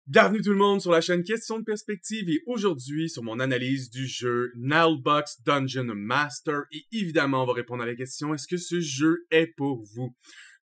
Bienvenue tout le monde sur la chaîne Question de Perspective et aujourd'hui sur mon analyse du jeu Nullbox Dungeon Master et évidemment on va répondre à la question est-ce que ce jeu est pour vous?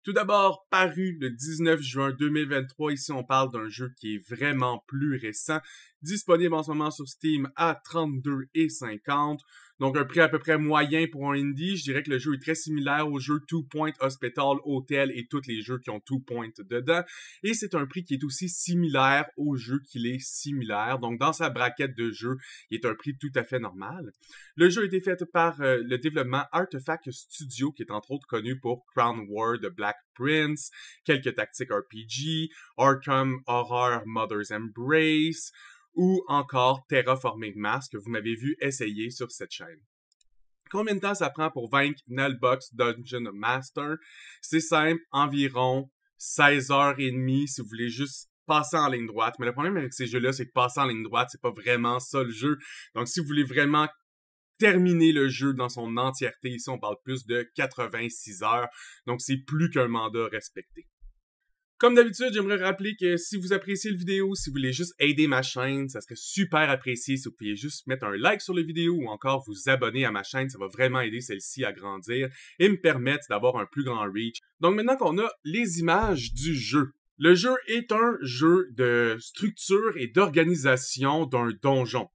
Tout d'abord, paru le 19 juin 2023, ici on parle d'un jeu qui est vraiment plus récent, disponible en ce moment sur Steam à 32,50$. Donc un prix à peu près moyen pour un indie. Je dirais que le jeu est très similaire au jeu Two Point Hospital Hotel et tous les jeux qui ont Two Point dedans. Et c'est un prix qui est aussi similaire au jeu qu'il est similaire. Donc dans sa braquette de jeu, il est un prix tout à fait normal. Le jeu a été fait par le développement Artifact Studio, qui est entre autres connu pour Crown War de Black Prince, quelques tactiques RPG, Arkham Horror Mother's Embrace, ou encore Terraforming Mars que vous m'avez vu essayer sur cette chaîne. Combien de temps ça prend pour vaincre Nullbox Dungeon Master? C'est simple, environ 16h30 si vous voulez juste passer en ligne droite. Mais le problème avec ces jeux-là, c'est que passer en ligne droite, c'est pas vraiment ça le jeu. Donc si vous voulez vraiment terminer le jeu dans son entièreté, ici on parle plus de 86 heures. Donc c'est plus qu'un mandat respecté. Comme d'habitude, j'aimerais rappeler que si vous appréciez la vidéo, si vous voulez juste aider ma chaîne, ça serait super apprécié si vous pouviez juste mettre un like sur la vidéo ou encore vous abonner à ma chaîne, ça va vraiment aider celle-ci à grandir et me permettre d'avoir un plus grand reach. Donc maintenant qu'on a les images du jeu, le jeu est un jeu de structure et d'organisation d'un donjon.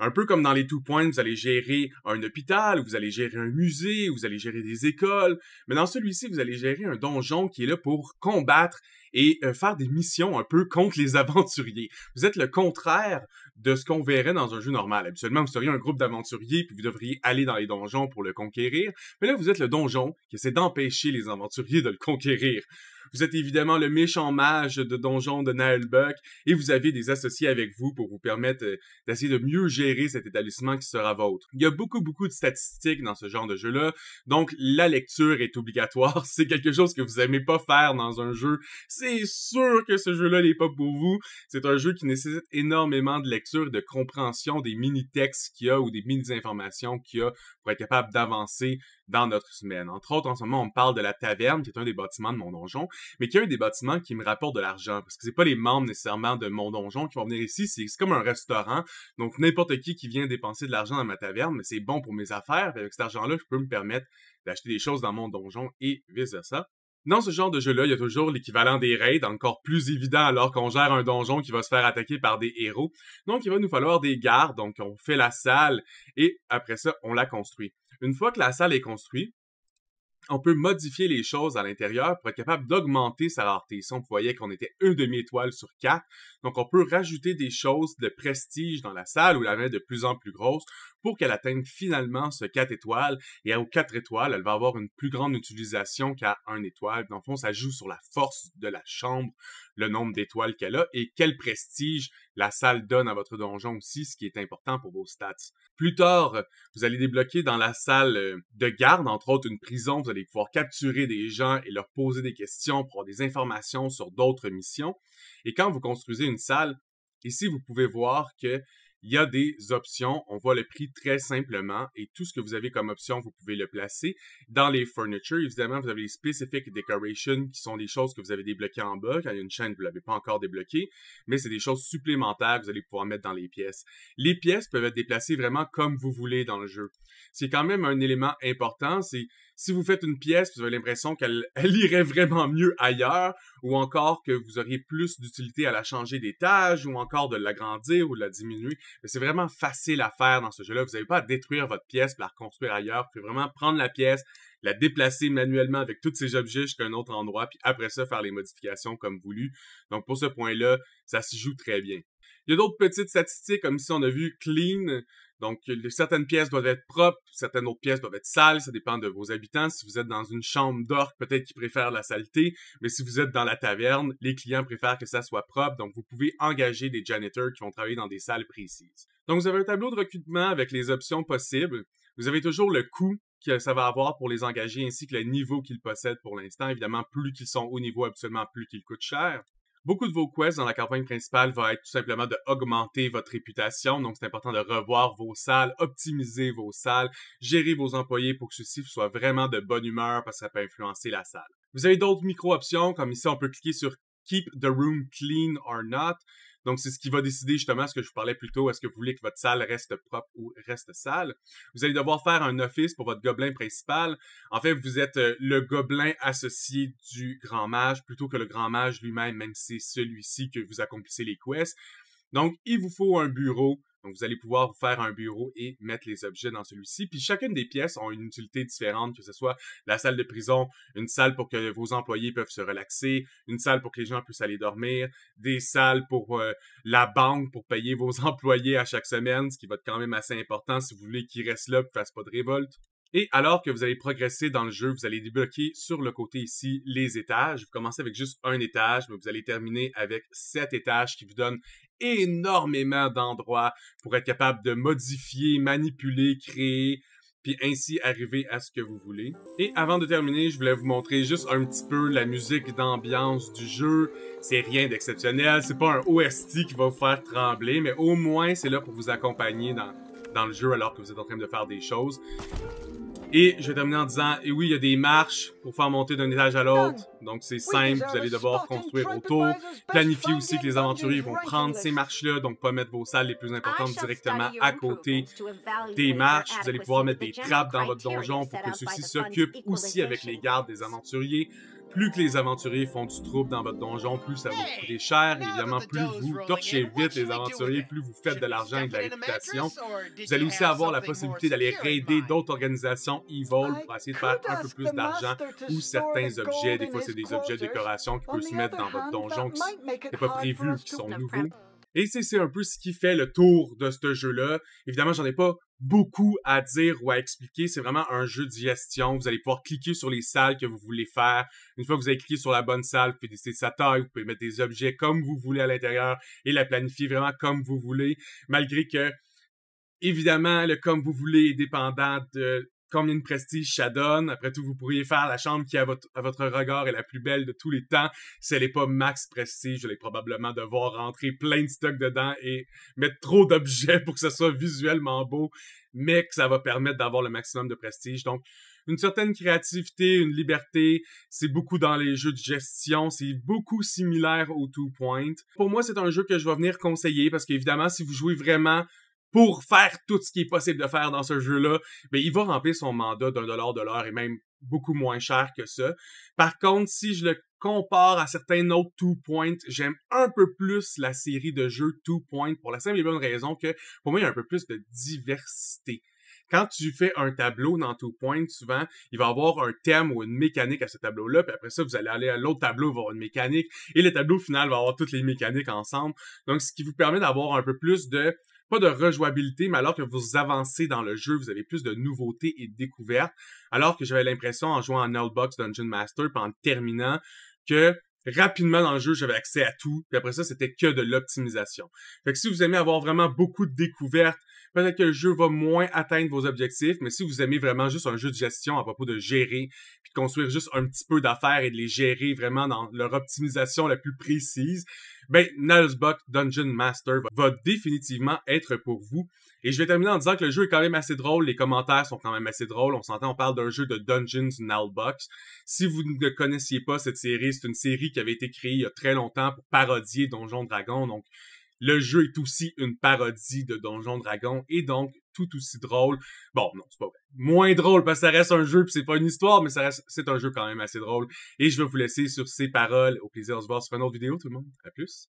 Un peu comme dans les Two Points, vous allez gérer un hôpital, vous allez gérer un musée, vous allez gérer des écoles. Mais dans celui-ci, vous allez gérer un donjon qui est là pour combattre et faire des missions un peu contre les aventuriers. Vous êtes le contraire de ce qu'on verrait dans un jeu normal. Habituellement, vous seriez un groupe d'aventuriers puis vous devriez aller dans les donjons pour le conquérir. Mais là, vous êtes le donjon qui essaie d'empêcher les aventuriers de le conquérir. Vous êtes évidemment le méchant mage de donjon de Nullbox et vous avez des associés avec vous pour vous permettre d'essayer de mieux gérer cet établissement qui sera vôtre. Il y a beaucoup de statistiques dans ce genre de jeu-là, donc la lecture est obligatoire. C'est quelque chose que vous aimez pas faire dans un jeu. C'est sûr que ce jeu-là n'est pas pour vous. C'est un jeu qui nécessite énormément de lecture et de compréhension des mini-textes qu'il y a ou des mini-informations qu'il y a pour être capable d'avancer dans notre semaine. Entre autres, en ce moment, on me parle de la taverne, qui est un des bâtiments de mon donjon, mais qui est un des bâtiments qui me rapporte de l'argent, parce que c'est pas les membres nécessairement de mon donjon qui vont venir ici, c'est comme un restaurant, donc n'importe qui vient dépenser de l'argent dans ma taverne, mais c'est bon pour mes affaires, et avec cet argent-là, je peux me permettre d'acheter des choses dans mon donjon et vice-versa. Dans ce genre de jeu-là, il y a toujours l'équivalent des raids, encore plus évident alors qu'on gère un donjon qui va se faire attaquer par des héros. Donc, il va nous falloir des gardes, donc on fait la salle, et après ça, on la construit. Une fois que la salle est construite, on peut modifier les choses à l'intérieur pour être capable d'augmenter sa rareté. Ici, on voyait qu'on était une demi-étoile sur 4. Donc, on peut rajouter des choses de prestige dans la salle ou la mettre de plus en plus grosse pour qu'elle atteigne finalement ce 4 étoiles. Et aux 4 étoiles, elle va avoir une plus grande utilisation qu'à 1 étoile. Dans le fond, ça joue sur la force de la chambre, le nombre d'étoiles qu'elle a et quel prestige la salle donne à votre donjon aussi, ce qui est important pour vos stats. Plus tard, vous allez débloquer dans la salle de garde, entre autres une prison, vous allez pouvoir capturer des gens et leur poser des questions pour avoir des informations sur d'autres missions. Et quand vous construisez une salle, ici vous pouvez voir que il y a des options, on voit le prix très simplement et tout ce que vous avez comme option, vous pouvez le placer. Dans les furniture, évidemment, vous avez les specific decorations qui sont des choses que vous avez débloquées en bas. Quand il y a une chaîne, vous ne l'avez pas encore débloquée, mais c'est des choses supplémentaires que vous allez pouvoir mettre dans les pièces. Les pièces peuvent être déplacées vraiment comme vous voulez dans le jeu. C'est quand même un élément important, c'est si vous faites une pièce, vous avez l'impression qu'elle irait vraiment mieux ailleurs, ou encore que vous auriez plus d'utilité à la changer d'étage, ou encore de l'agrandir ou de la diminuer. Mais c'est vraiment facile à faire dans ce jeu-là. Vous n'avez pas à détruire votre pièce et la reconstruire ailleurs. Vous pouvez vraiment prendre la pièce, la déplacer manuellement avec tous ces objets jusqu'à un autre endroit, puis après ça, faire les modifications comme voulu. Donc pour ce point-là, ça se joue très bien. Il y a d'autres petites statistiques, comme ici on a vu clean. Donc, certaines pièces doivent être propres, certaines autres pièces doivent être sales, ça dépend de vos habitants. Si vous êtes dans une chambre d'orque, peut-être qu'ils préfèrent la saleté, mais si vous êtes dans la taverne, les clients préfèrent que ça soit propre, donc vous pouvez engager des janitors qui vont travailler dans des salles précises. Donc, vous avez un tableau de recrutement avec les options possibles. Vous avez toujours le coût que ça va avoir pour les engager, ainsi que le niveau qu'ils possèdent pour l'instant. Évidemment, plus qu'ils sont haut niveau, absolument plus qu'ils coûtent cher. Beaucoup de vos quests dans la campagne principale va être tout simplement de augmenter votre réputation, donc c'est important de revoir vos salles, optimiser vos salles, gérer vos employés pour que ceux-ci soient vraiment de bonne humeur parce que ça peut influencer la salle. Vous avez d'autres micro-options, comme ici on peut cliquer sur Keep the room clean or not. Donc, c'est ce qui va décider justement ce que je vous parlais plus tôt. Est-ce que vous voulez que votre salle reste propre ou reste sale? Vous allez devoir faire un office pour votre gobelin principal. En fait, vous êtes le gobelin associé du grand mage plutôt que le grand mage lui-même, même si c'est celui-ci que vous accomplissez les quests. Donc, il vous faut un bureau. Donc, vous allez pouvoir vous faire un bureau et mettre les objets dans celui-ci. Puis, chacune des pièces ont une utilité différente, que ce soit la salle de prison, une salle pour que vos employés peuvent se relaxer, une salle pour que les gens puissent aller dormir, des salles pour la banque, pour payer vos employés à chaque semaine, ce qui va être quand même assez important si vous voulez qu'ils restent là et ne fassent pas de révolte. Et alors que vous allez progresser dans le jeu, vous allez débloquer sur le côté ici les étages. Vous commencez avec juste un étage, mais vous allez terminer avec 7 étages qui vous donnent énormément d'endroits pour être capable de modifier, manipuler, créer, puis ainsi arriver à ce que vous voulez. Et avant de terminer, je voulais vous montrer juste un petit peu la musique d'ambiance du jeu. C'est rien d'exceptionnel, c'est pas un OST qui va vous faire trembler, mais au moins c'est là pour vous accompagner dans le jeu alors que vous êtes en train de faire des choses. Et je vais terminer en disant, et oui, il y a des marches pour faire monter d'un étage à l'autre. Donc c'est simple, vous allez devoir construire autour. Planifier aussi que les aventuriers vont prendre ces marches-là, donc pas mettre vos salles les plus importantes directement à côté des marches. Vous allez pouvoir mettre des trappes dans votre donjon pour que ceux-ci s'occupent aussi avec les gardes des aventuriers. Plus que les aventuriers font du trouble dans votre donjon, plus ça va vous coûter cher. Et évidemment, plus vous torchez vite les aventuriers, plus vous faites de l'argent et de la réputation. Vous allez aussi avoir la possibilité d'aller raider d'autres organisations evil pour essayer de faire un peu plus d'argent ou certains objets. Des fois, c'est des objets de décoration qui peuvent se mettre dans votre donjon qui n'est pas prévu, qui sont nouveaux. Et c'est un peu ce qui fait le tour de ce jeu-là. Évidemment, j'en ai pas beaucoup à dire ou à expliquer. C'est vraiment un jeu de gestion. Vous allez pouvoir cliquer sur les salles que vous voulez faire. Une fois que vous avez cliqué sur la bonne salle, vous pouvez décider sa taille, vous pouvez mettre des objets comme vous voulez à l'intérieur et la planifier vraiment comme vous voulez. Malgré que, évidemment, le comme vous voulez est dépendant de combien de prestige ça donne. Après tout, vous pourriez faire la chambre qui, à votre regard, est la plus belle de tous les temps. Si elle n'est pas max prestige, vous allez probablement devoir rentrer plein de stock dedans et mettre trop d'objets pour que ça soit visuellement beau, mais que ça va permettre d'avoir le maximum de prestige. Donc, une certaine créativité, une liberté, c'est beaucoup dans les jeux de gestion, c'est beaucoup similaire au Two Point. Pour moi, c'est un jeu que je vais venir conseiller parce qu'évidemment, si vous jouez vraiment pour faire tout ce qui est possible de faire dans ce jeu-là, ben, il va remplir son mandat d'$1 de l'heure et même beaucoup moins cher que ça. Par contre, si je le compare à certains autres Two Point, j'aime un peu plus la série de jeux Two Point pour la simple et bonne raison que, pour moi, il y a un peu plus de diversité. Quand tu fais un tableau dans Two Point, souvent, il va y avoir un thème ou une mécanique à ce tableau-là, puis après ça, vous allez aller à l'autre tableau, il va y avoir une mécanique, et le tableau final va avoir toutes les mécaniques ensemble. Donc, ce qui vous permet d'avoir un peu plus de pas de rejouabilité, mais alors que vous avancez dans le jeu, vous avez plus de nouveautés et de découvertes. Alors que j'avais l'impression, en jouant en Nullbox Dungeon Master, puis en terminant, que rapidement dans le jeu, j'avais accès à tout. Puis après ça, c'était que de l'optimisation. Fait que si vous aimez avoir vraiment beaucoup de découvertes, peut-être que le jeu va moins atteindre vos objectifs, mais si vous aimez vraiment juste un jeu de gestion à propos de gérer, puis de construire juste un petit peu d'affaires et de les gérer vraiment dans leur optimisation la plus précise, ben, Nullbox Dungeon Master va définitivement être pour vous. Et je vais terminer en disant que le jeu est quand même assez drôle, les commentaires sont quand même assez drôles, on s'entend, on parle d'un jeu de Dungeons Nullbox. Si vous ne connaissiez pas cette série, c'est une série qui avait été créée il y a très longtemps pour parodier Donjons Dragons, donc le jeu est aussi une parodie de Donjons Dragons et donc tout aussi drôle. Bon, non, c'est pas vrai. Moins drôle parce que ça reste un jeu puis c'est pas une histoire, mais c'est un jeu quand même assez drôle. Et je vais vous laisser sur ces paroles. Au plaisir de se voir sur une autre vidéo, tout le monde. À plus.